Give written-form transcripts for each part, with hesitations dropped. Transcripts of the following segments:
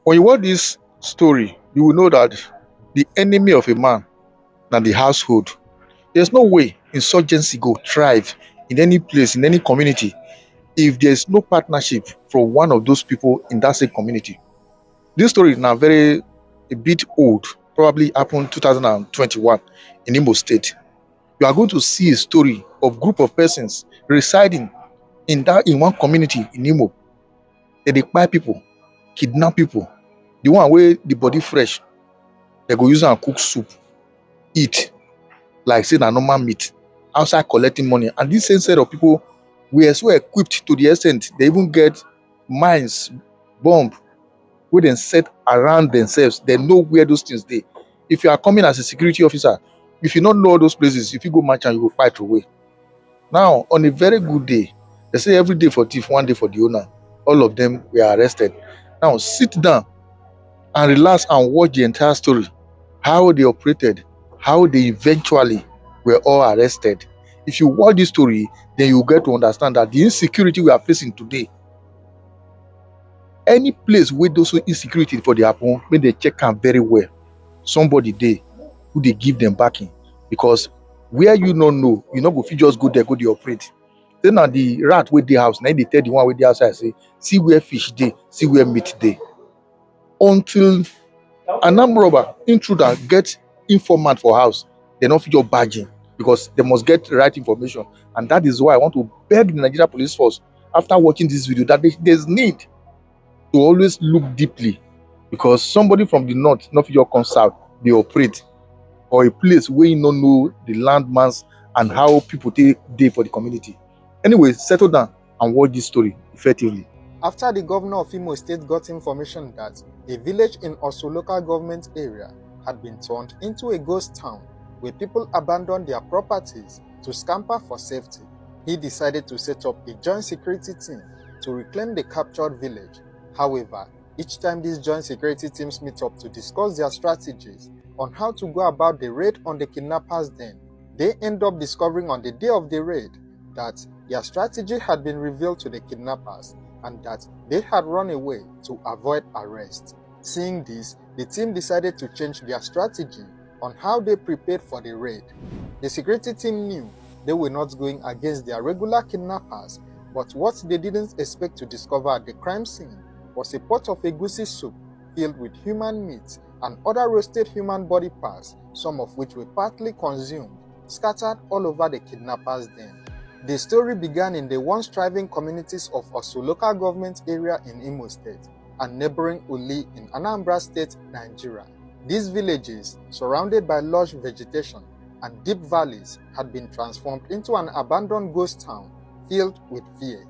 When you watch this story, you will know that the enemy of a man na the household. There's no way insurgency go thrive in any place, in any community, if there's no partnership from one of those people in that same community. This story is now a bit old, probably happened 2021 in Imo State. You are going to see a story of group of persons residing in one community in Imo. They kpai people, kidnap people. The one where the body fresh, they go use am cook soup, eat like say na normal meat, outside collecting money. And this same set of people were so equipped to the extent they even get mines, bomb, wey dem set around themselves. They know where those things dey. If you are coming as a security officer, if you not know all those places, if you go match am, you go fight away. Now, on a very good day, they say every day for thief, one day for the owner. All of them were arrested. Now, sit down and relax and watch the entire story. How they operated, how they eventually were all arrested. If you watch this story, then you get to understand that the insecurity we are facing today, any place where those insecurity for the happen, when they check am very well, somebody dey who dey give them backing. Because where you no know, you no go fit just go there, go dey operate. Then na the rat wey dey house, na dey tell the one wey dey outside say, see where fish dey, see where meat dey. Until an armed robber, intruder, get informant for house, they no fit just barge in, because they must get the right information. And that is why I want to beg the Nigeria Police Force, after watching this video, that there's need to always look deeply, because somebody from the north no fit just come south dey operate, or a place where you no know the landmass and how people take dey for the community. Anyway, settle down and watch this story effectively. After the governor of Imo State got information that a village in Osu local government area had been turned into a ghost town where people abandoned their properties to scamper for safety, he decided to set up a joint security team to reclaim the captured village. However, each time these joint security teams meet up to discuss their strategies on how to go about the raid on the kidnappers' den, they end up discovering on the day of the raid that their strategy had been revealed to the kidnappers and that they had run away to avoid arrest. Seeing this, the team decided to change their strategy on how they prepared for the raid. The security team knew they were not going against their regular kidnappers, but what they didn't expect to discover at the crime scene was a pot of egusi soup filled with human meat and other roasted human body parts, some of which were partly consumed, scattered all over the kidnappers' den. The story began in the once thriving communities of Osu local government area in Imo State and neighboring Uli in Anambra State, Nigeria. These villages, surrounded by lush vegetation and deep valleys, had been transformed into an abandoned ghost town filled with fear.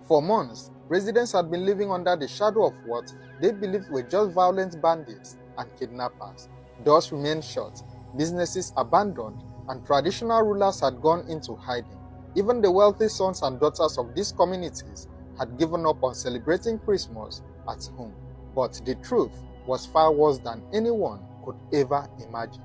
For months, residents had been living under the shadow of what they believed were just violent bandits and kidnappers. Doors remained shut, businesses abandoned, and traditional rulers had gone into hiding. Even the wealthy sons and daughters of these communities had given up on celebrating Christmas at home. But the truth was far worse than anyone could ever imagine.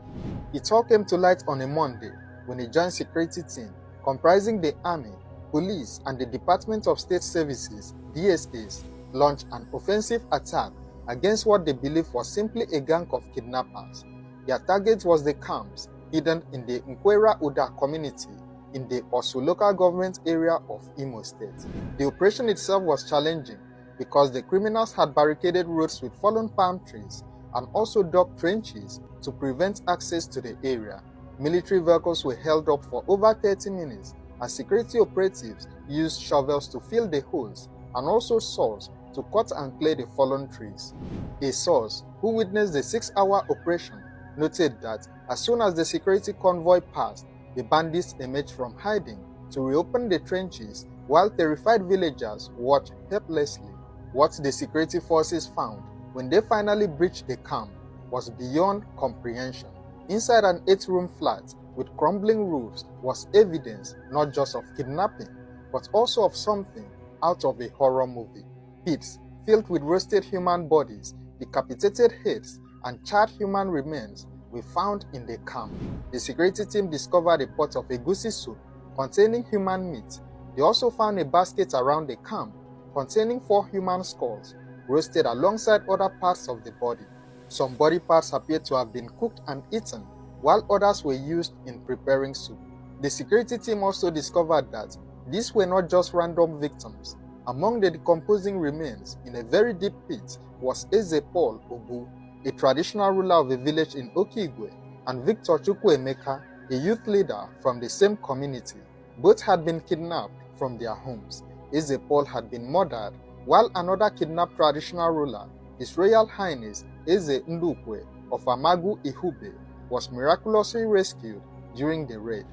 It all came to light on a Monday when a joint security team comprising the Army, Police, and the Department of State Services (DSS) launched an offensive attack against what they believed was simply a gang of kidnappers. Their target was the camps hidden in the Nkwera Uda community in the Osu local government area of Imo State. The operation itself was challenging because the criminals had barricaded roads with fallen palm trees and also dug trenches to prevent access to the area. Military vehicles were held up for over 30 minutes as security operatives used shovels to fill the holes and also saws to cut and clear the fallen trees. A source who witnessed the 6-hour operation noted that as soon as the security convoy passed, the bandits emerged from hiding to reopen the trenches while terrified villagers watched helplessly. What the security forces found when they finally breached the camp was beyond comprehension. Inside an 8-room flat with crumbling roofs was evidence not just of kidnapping, but also of something out of a horror movie. Pits filled with roasted human bodies, decapitated heads, and charred human remains were found in the camp. The security team discovered a pot of egusi soup containing human meat. They also found a basket around the camp containing 4 human skulls, roasted alongside other parts of the body. Some body parts appeared to have been cooked and eaten, while others were used in preparing soup. The security team also discovered that these were not just random victims. Among the decomposing remains in a very deep pit was Eze Paul Obu, a traditional ruler of a village in Okigwe, and Victor Chukwuemeka, a youth leader from the same community. Both had been kidnapped from their homes. Eze Paul had been murdered, while another kidnapped traditional ruler, His Royal Highness Eze Ndukwe of Amagu Ihube, was miraculously rescued during the raid.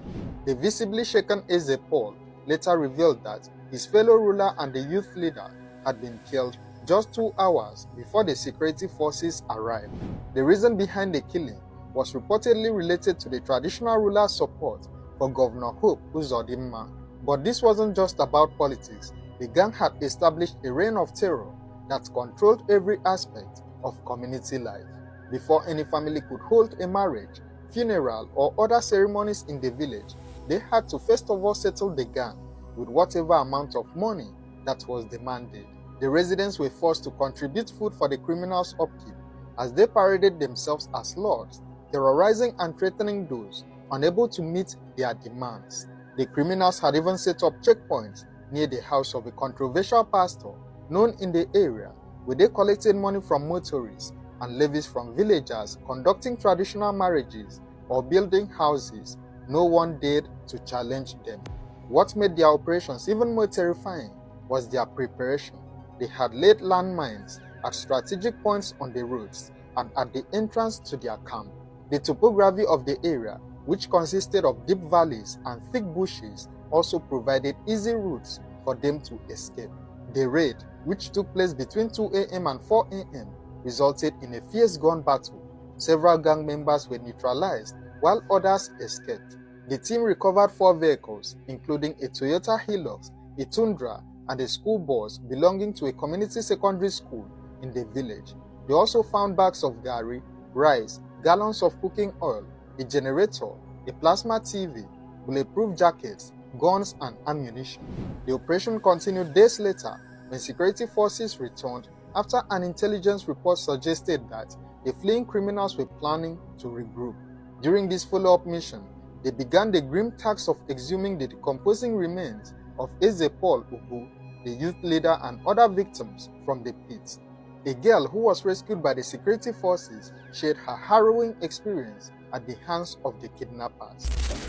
The visibly shaken Eze Paul later revealed that his fellow ruler and the youth leader had been killed just 2 hours before the security forces arrived. The reason behind the killing was reportedly related to the traditional ruler's support for Governor Hope Uzodimma. But this wasn't just about politics. The gang had established a reign of terror that controlled every aspect of community life. Before any family could hold a marriage, funeral, or other ceremonies in the village, they had to first of all settle the gang with whatever amount of money that was demanded. The residents were forced to contribute food for the criminals' upkeep as they paraded themselves as lords, terrorizing and threatening those unable to meet their demands. The criminals had even set up checkpoints near the house of a controversial pastor known in the area, where they collected money from motorists and levies from villagers conducting traditional marriages or building houses. No one dared to challenge them. What made their operations even more terrifying was their preparation. They had laid landmines at strategic points on the roads and at the entrance to their camp. The topography of the area, which consisted of deep valleys and thick bushes, also provided easy routes for them to escape. The raid, which took place between 2 a.m. and 4 a.m., resulted in a fierce gun battle. Several gang members were neutralized, while others escaped. The team recovered 4 vehicles, including a Toyota Hilux, a Tundra, and a school bus belonging to a community secondary school in the village. They also found bags of gari, rice, gallons of cooking oil, a generator, a plasma TV, bulletproof jackets, guns, and ammunition. The operation continued days later when security forces returned after an intelligence report suggested that the fleeing criminals were planning to regroup. During this follow-up mission, they began the grim task of exhuming the decomposing remains of Eze Paul Ubu, the youth leader, and other victims from the pit. A girl who was rescued by the security forces shared her harrowing experience at the hands of the kidnappers.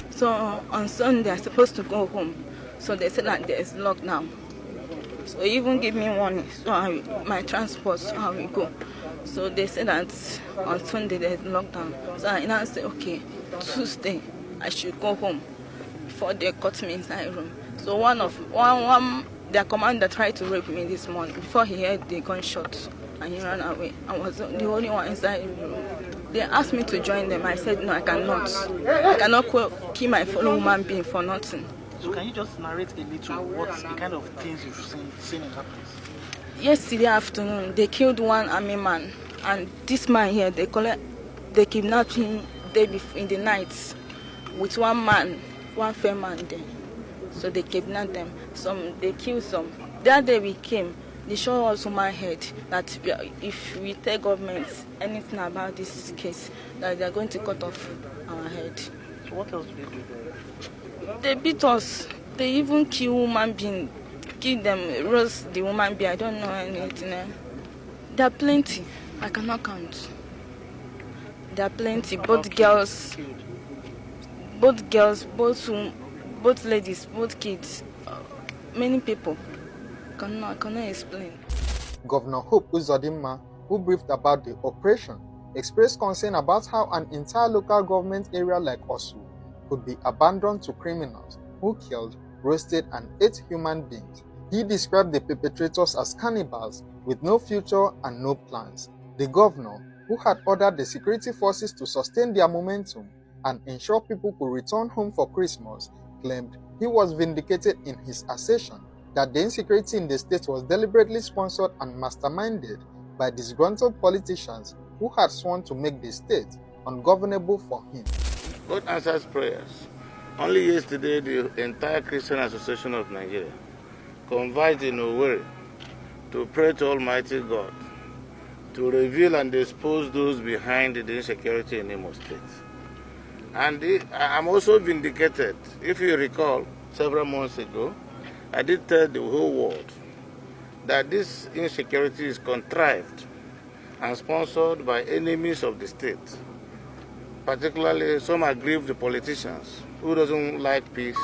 So on Sunday, I'm supposed to go home. So they said that there is lockdown. So even give me warning, so my transport, so I will go. So they said that on Sunday there is lockdown. So I now say, okay, Tuesday I should go home before they cut me inside room. So one their commander tried to rape me this morning before he heard the gunshot and he ran away. I was the only one inside the room. They asked me to join them. I said no, I cannot. I cannot kill my fellow human being for nothing. So can you just narrate a little what the kind of things you've seen in that place? Yesterday afternoon, they killed one army man, and this man here, they kidnapped him in the night with one fair man there. So they kidnapped them. They killed some. That day we came, they showed us on my head that if we tell government anything about this case, that they are going to cut off our head. So what else did they do there? They beat us. They even kill human being. Kill them, roast the woman being. I don't know anything. There are plenty. I cannot count. There are plenty. Both girls, both ladies, both kids. Many people. I cannot explain. Governor Hope Uzodimma, who briefed about the operation, expressed concern about how an entire local government area like Osu could be abandoned to criminals who killed, roasted, and ate human beings. He described the perpetrators as cannibals with no future and no plans. The governor, who had ordered the security forces to sustain their momentum and ensure people could return home for Christmas, claimed he was vindicated in his assertion that the insecurity in the state was deliberately sponsored and masterminded by disgruntled politicians who had sworn to make the state ungovernable for him. God answers prayers. Only yesterday, the entire Christian Association of Nigeria converged in Owerri to pray to Almighty God to reveal and expose those behind the insecurity in Imo State. And I'm also vindicated. If you recall, several months ago, I did tell the whole world that this insecurity is contrived and sponsored by enemies of the state, particularly some aggrieved politicians who doesn't like peace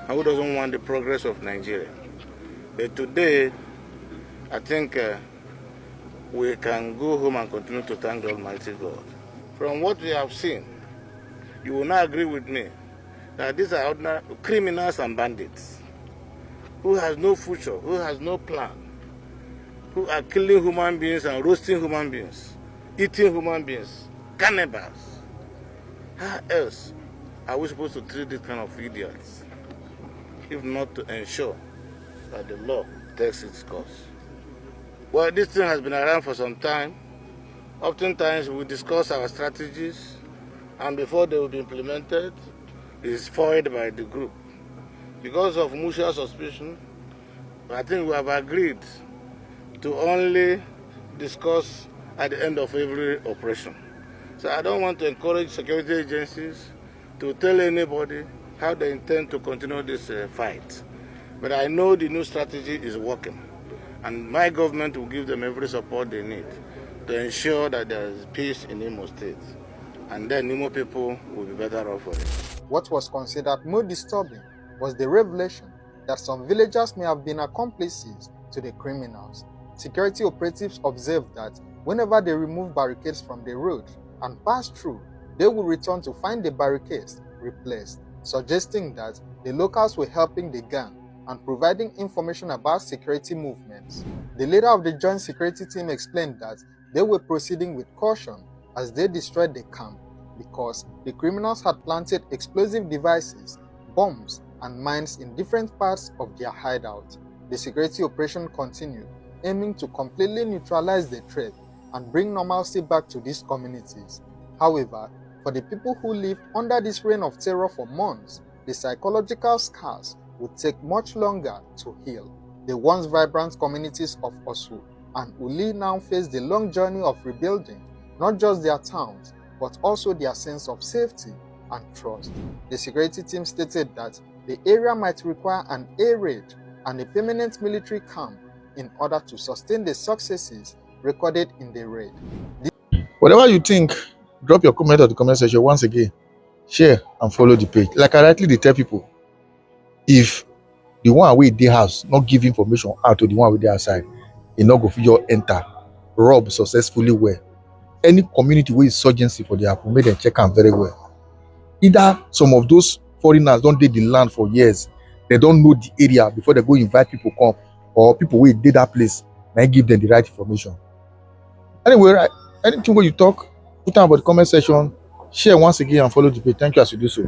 and who doesn't want the progress of Nigeria. But today, I think we can go home and continue to thank the Almighty God. From what we have seen, you will not agree with me that these are ordinary criminals and bandits who has no future, who has no plan, who are killing human beings and roasting human beings, eating human beings, cannibals. How else are we supposed to treat this kind of idiots if not to ensure that the law takes its course? Well, this thing has been around for some time. Oftentimes we discuss our strategies, and before they will be implemented, it is foiled by the group. Because of mutual suspicion, I think we have agreed to only discuss at the end of every operation. So I don't want to encourage security agencies to tell anybody how they intend to continue this fight. But I know the new strategy is working, and my government will give them every support they need to ensure that there is peace in Imo State. And then Imo people will be better off for it. What was considered more disturbing was the revelation that some villagers may have been accomplices to the criminals. Security operatives observed that whenever they remove barricades from the road and pass through, they will return to find the barricades replaced, suggesting that the locals were helping the gang and providing information about security movements. The leader of the joint security team explained that they were proceeding with caution as they destroyed the camp because the criminals had planted explosive devices, bombs, and mines in different parts of their hideout. The security operation continued, aiming to completely neutralize the threat and bring normalcy back to these communities. However, for the people who lived under this reign of terror for months, the psychological scars would take much longer to heal. The once vibrant communities of Osu and Uli now face the long journey of rebuilding not just their towns, but also their sense of safety and trust. The security team stated that the area might require an air raid and a permanent military camp in order to sustain the successes recorded in the raid. Whatever you think, drop your comment at the comment section. Once again, share and follow the page. Like I rightly tell people, if the one away they house not give information out to the one with the outside, e no go fit just enter, rob successfully well. Any community with insurgency for their make them check am very well. Either some of those foreigners don't dey the land for years, they don't know the area before they go invite people come, or people wey dey that place might give them the right information. Anyway, right, anything where you talk, put am about the comment section, share once again and follow the page. Thank you as you do so.